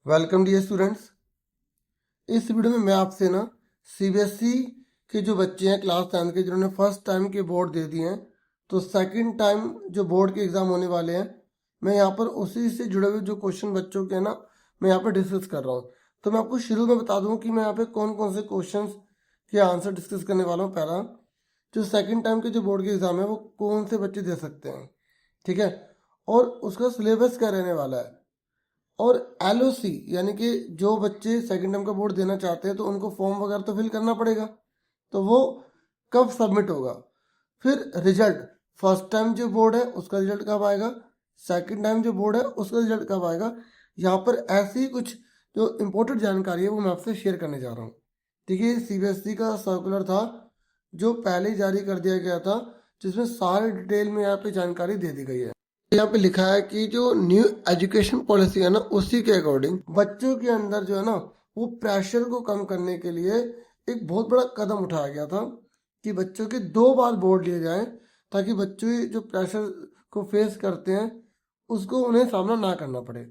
Welcome dear students. इस video में मैं आपसे ना सीबीएसई के जो बच्चे हैं क्लास 10 के जिन्होंने फर्स्ट टाइम के बोर्ड दे दिए हैं, तो सेकंड टाइम जो बोर्ड के एग्ज़ाम होने वाले हैं, मैं यहाँ पर उसी से जुड़े हुए जो क्वेश्चन बच्चों के हैं ना, मैं यहाँ पर डिस्कस कर रहा हूँ। तो मैं आपको शुरू में बता दूँ कि मैं यहाँ पे कौन कौन से क्वेश्चन के आंसर डिस्कस करने वाला हूँ। पहला, जो सेकेंड टाइम के जो बोर्ड के एग्ज़ाम है वो कौन से बच्चे दे सकते हैं, ठीक है, और उसका सिलेबस क्या रहने वाला है, और एलओसी यानी कि जो बच्चे सेकंड टर्म का बोर्ड देना चाहते हैं तो उनको फॉर्म वगैरह तो फिल करना पड़ेगा, तो वो कब सबमिट होगा। फिर रिजल्ट, फर्स्ट टाइम जो बोर्ड है उसका रिजल्ट कब आएगा, सेकंड टाइम जो बोर्ड है उसका रिजल्ट कब आएगा। यहाँ पर ऐसी कुछ जो इम्पोर्टेंट जानकारी है वो मैं आपसे शेयर करने जा रहा हूँ। देखिए, सीबीएसई का सर्कुलर था जो पहले ही जारी कर दिया गया था, जिसमें सारे डिटेल में यहाँ पे जानकारी दे दी गई है। यहाँ पे लिखा है कि जो न्यू एजुकेशन पॉलिसी है ना, उसी के अकॉर्डिंग बच्चों के अंदर जो है ना, वो प्रेशर को कम करने के लिए एक बहुत बड़ा कदम उठाया गया था कि बच्चों के 2 बार बोर्ड लिए जाएं, ताकि बच्चे जो प्रेशर को फेस करते हैं उसको उन्हें सामना ना करना पड़े।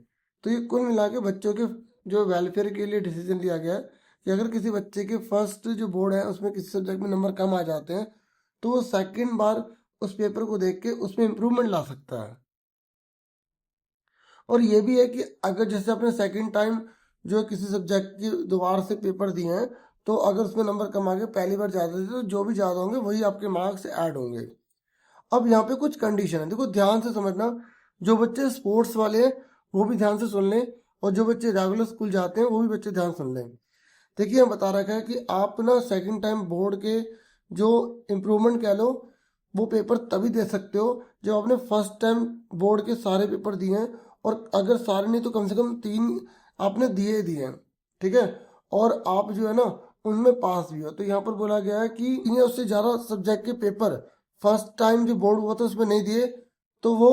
तो ये कुल मिला के बच्चों के जो वेलफेयर के लिए डिसीजन लिया गया है कि अगर किसी बच्चे के फर्स्ट जो बोर्ड है उसमें किसी सब्जेक्ट में नंबर कम आ जाते हैं तो वो सेकेंड बार उस पेपर को देख के उसमें इम्प्रूवमेंट ला सकता है। और ये भी है कि अगर जैसे आपने सेकंड टाइम जो किसी सब्जेक्ट की दोबारा से पेपर दिए हैं, तो अगर उसमें नंबर कम आ गए, पहली बार ज़्यादा थे, तो जो भी ज़्यादा होंगे वही आपके मार्क्स ऐड होंगे। अब यहाँ पे कुछ कंडीशन है, देखो ध्यान से समझना। जो बच्चे स्पोर्ट्स वाले हैं वो भी ध्यान से सुन लें, और जो बच्चे रेगुलर स्कूल जाते हैं वो भी बच्चे ध्यान सुन लें। देखिए, यहाँ बता रखा है कि आप ना सेकंड टाइम बोर्ड के जो इम्प्रूवमेंट कह लो, वो पेपर तभी दे सकते हो जब आपने फर्स्ट टाइम बोर्ड के सारे पेपर दिए हैं, और अगर सारे नहीं तो कम से कम 3 आपने दिए ही दिए हैं, ठीक है, और आप जो है ना उनमें पास भी हो। तो यहाँ पर बोला गया है कि 3 या उससे ज़्यादा सब्जेक्ट के पेपर फर्स्ट टाइम जो बोर्ड हुआ था उसमें नहीं दिए, तो वो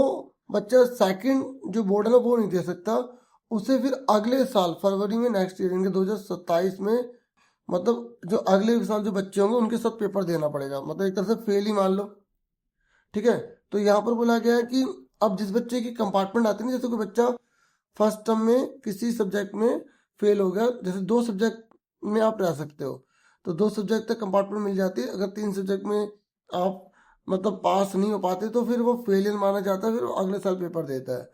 बच्चा सेकंड जो बोर्ड है ना वो नहीं दे सकता। उसे फिर अगले साल फरवरी में, नेक्स्ट ईयर यानी 2027 में, मतलब जो अगले साल जो बच्चे होंगे उनके साथ पेपर देना पड़ेगा, मतलब एक तरह से फेल ही मान लो, ठीक है। तो यहाँ पर बोला गया है कि अब जिस बच्चे की कंपार्टमेंट आती है ना, जैसे कोई बच्चा फर्स्ट टर्म में किसी सब्जेक्ट में फेल हो गया, जैसे 2 सब्जेक्ट में आप रह सकते हो तो 2 सब्जेक्ट तक कंपार्टमेंट मिल जाती है। अगर 3 सब्जेक्ट में आप मतलब पास नहीं हो पाते तो फिर वो फेलियर माना जाता है, फिर वो अगले साल पेपर देता है,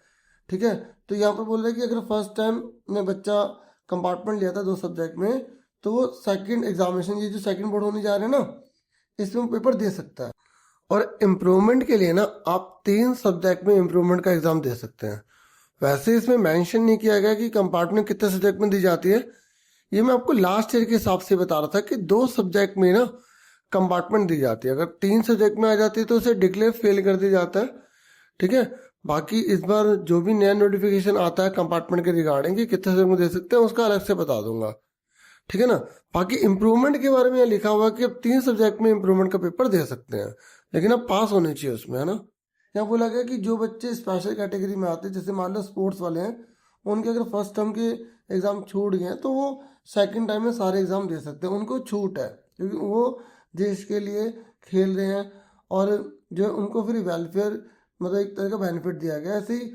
ठीक है। तो यहाँ पर बोल रहे हैं कि अगर फर्स्ट टाइम में बच्चा कंपार्टमेंट लिया था 2 सब्जेक्ट में, तो वो सेकंड एग्जामिनेशन, ये जो सेकंड बोर्ड होने जा रहे हैं ना, इसमें वो पेपर दे सकता है। और इम्प्रूवमेंट के लिए ना आप 3 सब्जेक्ट में इम्प्रूवमेंट का एग्जाम दे सकते हैं। वैसे इसमें मेंशन नहीं किया गया कि कंपार्टमेंट कितने सब्जेक्ट में दी जाती है। ये मैं आपको लास्ट ईयर के हिसाब से बता रहा था कि 2 सब्जेक्ट में ना कंपार्टमेंट दी जाती है। अगर 3 सब्जेक्ट में आ जाती है तो उसे डिक्लेयर फेल कर दिया जाता है, ठीक है। बाकी इस बार जो भी नया नोटिफिकेशन आता है कंपार्टमेंट के रिगार्डिंग कि कितने सब्जेक्ट में दे सकते हैं, उसका अलग से बता दूंगा, ठीक है ना। बाकी इम्प्रूवमेंट के बारे में यह लिखा हुआ है कि अब 3 सब्जेक्ट में इम्प्रूवमेंट का पेपर दे सकते हैं, लेकिन अब पास होने चाहिए उसमें, है ना। यहाँ बोला गया कि जो बच्चे स्पेशल कैटेगरी में आते हैं, जैसे मान लो स्पोर्ट्स वाले हैं, उनके अगर फर्स्ट टर्म के एग्जाम छूट गए हैं तो वो सेकंड टाइम में सारे एग्जाम दे सकते हैं, उनको छूट है, क्योंकि वो देश के लिए खेल रहे हैं। और जो उनको फिर वेलफेयर, मतलब एक तरह का बेनिफिट दिया गया। ऐसे ही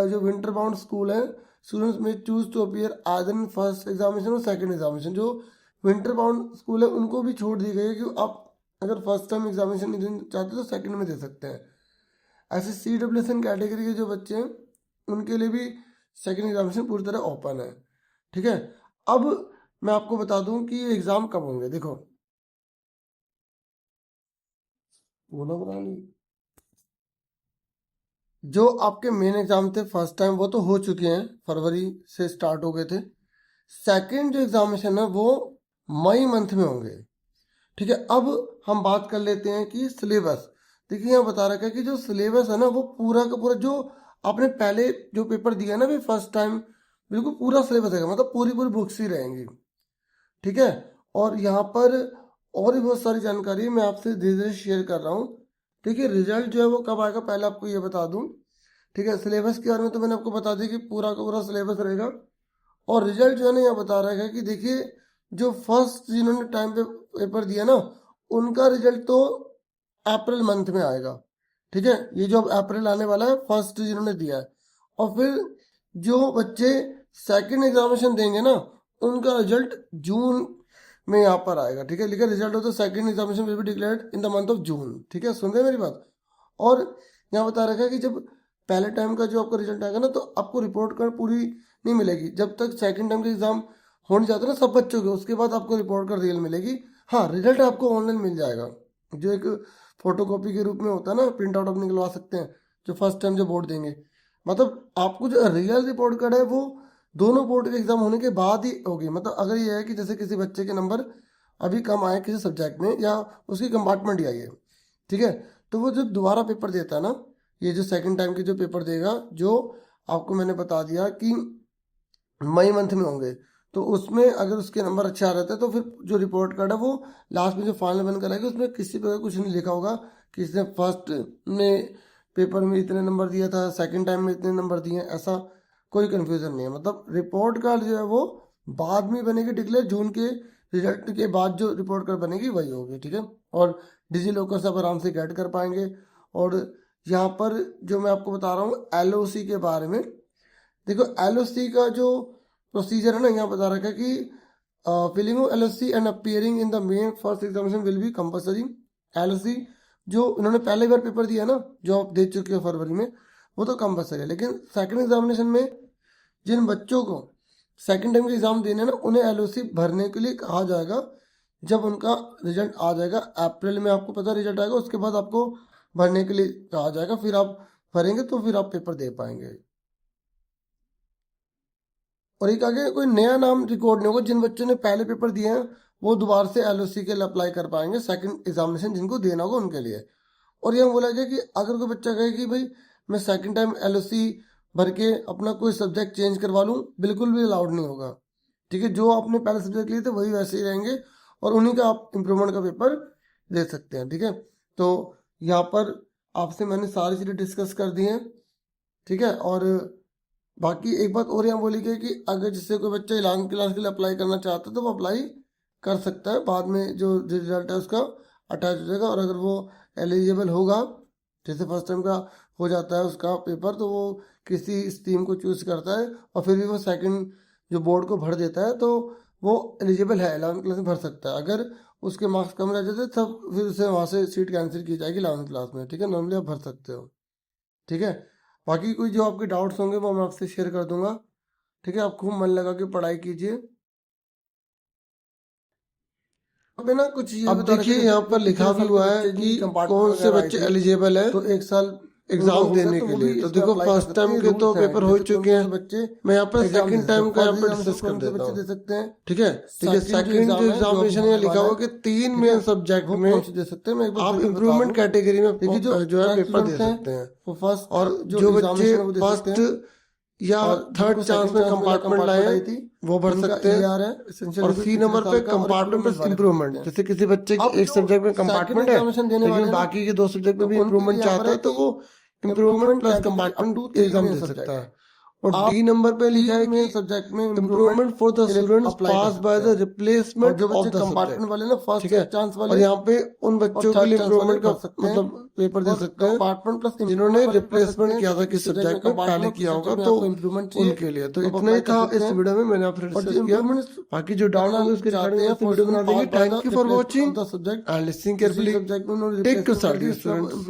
जो विंटर बाउंड स्कूल है, स्टूडेंट्स में choose to appear either in first examination और सेकंड एग्जामिनेशन। जो विंटर बाउंड स्कूल है उनको भी छूट दी गई है कि आप अगर फर्स्ट टाइम एग्जामिनेशन नहीं देना चाहते तो सेकंड में दे सकते हैं। ऐसे CWSN कैटेगरी के जो बच्चे हैं उनके लिए भी सेकंड एग्जामिनेशन पूरी तरह ओपन है, ठीक है। अब मैं आपको बता दूं कि ये एग्जाम कब होंगे। देखो, बोलो बता नहीं, जो आपके मेन एग्जाम थे फर्स्ट टाइम वो तो हो चुके हैं, फरवरी से स्टार्ट हो गए थे। सेकंड जो एग्जामिनेशन है वो मई मंथ में होंगे, ठीक है। अब हम बात कर लेते हैं कि सिलेबस। देखिए, यहाँ बता रखा है कि जो सिलेबस है ना वो पूरा का पूरा जो आपने पहले जो पेपर दिया ना भी फर्स्ट टाइम, बिल्कुल पूरा सिलेबस है, मतलब पूरी पूरी बुक्स ही रहेंगी, ठीक है। और यहाँ पर और भी बहुत सारी जानकारी मैं आपसे धीरे धीरे शेयर कर रहा हूँ। ठीक है, रिजल्ट जो है वो कब आएगा पहले आपको ये बता दूँ, ठीक है। सिलेबस के बारे में तो मैंने आपको बता दिया कि पूरा का पूरा सिलेबस रहेगा। और रिजल्ट जो है ना यहाँ बता रहा है कि देखिए, जो फर्स्ट जिन्होंने टाइम पे पेपर दिया ना उनका रिजल्ट तो अप्रैल मंथ में आएगा, ठीक है। ये जो अब अप्रैल आने वाला है, फर्स्ट जिन्होंने दिया है। और फिर जो बच्चे सेकंड एग्जामिनेशन देंगे ना, उनका रिजल्ट जून में यहाँ पर आएगा। ठीक है, लिखा result of the second examination will be declared in the month of June. ठीक है, सुन रहे हैं मेरी बात। और यहाँ बता रखा है कि जब पहले टाइम का जो आपका रिजल्ट आएगा ना, तो आपको रिपोर्ट कार्ड पूरी नहीं मिलेगी जब तक सेकंड टाइम के एग्जाम हो नहीं जाते ना सब बच्चों के, उसके बाद आपको रिपोर्ट कार्ड रियल मिलेगी। हाँ, रिजल्ट आपको ऑनलाइन मिल जाएगा, जो एक फोटोकॉपी के रूप में होता है ना, प्रिंट आउट आप निकलवा सकते हैं, जो फर्स्ट टाइम जो बोर्ड देंगे। मतलब आपको जो रियल रिपोर्ट कार्ड है वो दोनों बोर्ड के एग्जाम होने के बाद ही होगी। मतलब अगर ये है कि जैसे किसी बच्चे के नंबर अभी कम आए किसी सब्जेक्ट में, या उसकी कंपार्टमेंट ही आई है, ठीक है, तो वो जब दोबारा पेपर देता है ना, ये जो सेकंड टाइम के जो पेपर देगा, जो आपको मैंने बता दिया कि मई मंथ में होंगे, तो उसमें अगर उसके नंबर अच्छे आ रहे थे तो फिर जो रिपोर्ट कार्ड है वो लास्ट में जो फाइनल बन कर आएगी, उसमें किसी पर कुछ नहीं लिखा होगा कि इसने फर्स्ट में पेपर में इतने नंबर दिया था, सेकंड टाइम में इतने नंबर दिए, ऐसा कोई कंफ्यूजन नहीं है। मतलब रिपोर्ट कार्ड जो है वो बाद में बनेगी डिक्लेयर, जून के रिजल्ट के बाद जो रिपोर्ट कार्ड बनेगी वही होगी। ठीक है, और डिजी लॉकर से आप आराम से गेट कर पाएंगे। और यहाँ पर जो मैं आपको बता रहा हूँ एलओसी के बारे में, देखो एलओसी का जो प्रोसीजर है ना, यहाँ बता रखा है कि filling of LOC and appearing in the main first examination will be compulsory. LOC जो इन्होंने पहले बार पेपर दिया ना, जो आप दे चुके हो फरवरी में, वो तो कंपलसरी है। लेकिन सेकंड एग्जामिनेशन में जिन बच्चों को सेकंड टाइम के एग्जाम देने ना, उन्हें एलओसी भरने के लिए कहा जाएगा जब उनका रिजल्ट आ जाएगा। अप्रैल में आपको पता रिजल्ट आएगा, उसके बाद आपको भरने के लिए कहा जाएगा, फिर आप भरेंगे तो फिर आप पेपर दे पाएंगे। और एक आगे कोई नया नाम रिकॉर्ड नहीं होगा, जिन बच्चों ने पहले पेपर दिए हैं वो दोबारा से एलओसी के लिए अप्लाई कर पाएंगे सेकंड एग्जामिनेशन जिनको देना होगा उनके लिए। और यह बोला गया कि अगर कोई बच्चा कहे कि भाई मैं सेकंड टाइम एलओसी भर के अपना कोई सब्जेक्ट चेंज करवा लूँ, बिल्कुल भी अलाउड नहीं होगा। ठीक है, जो आपने पहले सब्जेक्ट लिए थे वही वैसे ही रहेंगे, और उन्हीं का आप इम्प्रूवमेंट का पेपर दे सकते हैं। ठीक है, तो यहाँ पर आपसे मैंने सारी चीज़ें डिस्कस कर दी हैं। ठीक है, और बाकी एक बात और यहाँ बोली गई कि अगर जिससे कोई बच्चा 11वीं क्लास के लिए अप्लाई करना चाहता है तो वो अप्लाई कर सकता है, बाद में जो रिजल्ट है उसका अटैच हो जाएगा। और अगर वो एलिजिबल होगा, जैसे फर्स्ट टाइम का हो जाता है उसका पेपर, तो वो किसी स्ट्रीम को चूज करता है और फिर भी वो सेकंड जो बोर्ड को भर देता है, तो वो एलिजिबल है, 11वीं क्लास में भर सकता है। अगर उसके मार्क्स कम रह जाते तब फिर उसे वहाँ से सीट कैंसिल की जाएगी 11वीं क्लास में। ठीक है, नॉर्मली आप भर सकते हो। ठीक है, बाकी कोई जो आपके डाउट्स होंगे वो मैं आपसे शेयर कर दूंगा। ठीक है, आप खूब मन लगा के पढ़ाई कीजिए। अब है ना कुछ ये अब देखिए यहाँ पर लिखा भी हुआ है कि कौन से बच्चे एलिजिबल है तो एक साल एग्जाम देने के लिए। तो देखो फर्स्ट टाइम के तो पेपर हो चुके हैं, बच्चे मैं यहाँ पर सेकंड टाइम का यहाँ पर डिस्कस कर देता हूँ। दे सकते हैं। ठीक है, सेकंड जो एग्जामिनेशन में लिखा हुआ कि 3 मेन सब्जेक्ट में दे सकते हैं। आप इम्प्रूवमेंट कैटेगरी में जो है पेपर दे सकते हैं। फर्स्ट और जो बच्चे फर्स्ट या थर्ड चांस में कंपार्टमेंट लाए थी वो भर सकते हैं। और सी नंबर पे कंपार्टमेंट प्लस इम्प्रूवमेंट, जैसे किसी बच्चे की एक सब्जेक्ट में कंपार्टमेंट है लेकिन बाकी के 2 सब्जेक्ट में भी इम्प्रूवमेंट चाहता है, तो वो इम्प्रूवमेंट प्लस कंपार्टमेंट एग्जाम दे सकता है। और डी नंबर पे लिखा है कि सब्जेक्ट में improvement for the students pass by the replacement of the compartment वाले ना फर्स्ट चांस वाले, और यहाँ पे उन बच्चों के लिए इम्प्रूवमेंट का मतलब पेपर दे सकते हैं कंपार्टमेंट प्लस जिन्होंने रिप्लेसमेंट किया था किस सब्जेक्ट में पहले किया होगा, तो इम्प्रूवमेंट उनके लिए। तो इतना ही था इस वीडियो में, मैंने आपसे डिस्कस किया। बाकी जो डाउन होंगे उसके रिगार्डिंग में वीडियो बना देंगे। Thank you for watching and listening carefully. Take your studies students.